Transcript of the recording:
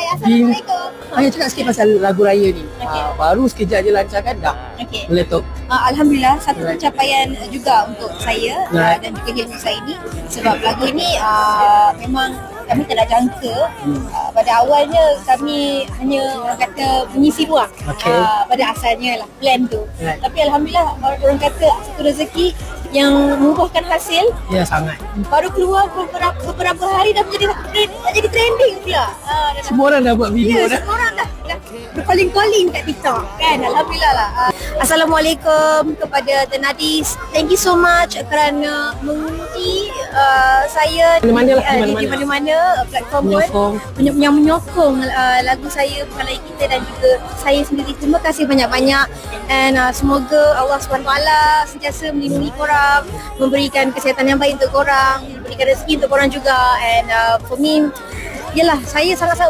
Hai, Assalamualaikum. Hanya cakap sikit pasal lagu raya ni. Baru sekejap je lancarkan dah. Meletup. Alhamdulillah, satu pencapaian juga untuk saya dan juga ilmu saya ini. Sebab lagu ini memang kami tidak jangka. Pada awalnya kami hanya orang kata mengisi ruang pada asalnya lah, plan tu. Tapi Alhamdulillah orang kata satu rezeki yang membuahkan hasil. Ya, sangat. Baru keluar beberapa hari dah jadi trending pula. Semua orang dah buat video dah. Semua orang dah bercalling-calling kat TikTok kan. Alhamdulillah lah. Assalamualaikum kepada The Nadis. Thank you so much kerana mengundi saya di mana-mana platform pun yang menyokong lagu saya, bukan lagi kita dan juga saya sendiri. Terima kasih banyak-banyak and semoga Allah SWT sentiasa melindungi korang, memberikan kesihatan yang baik untuk korang, memberikan rezeki untuk korang juga. And for me, yelah, saya sangat-sangat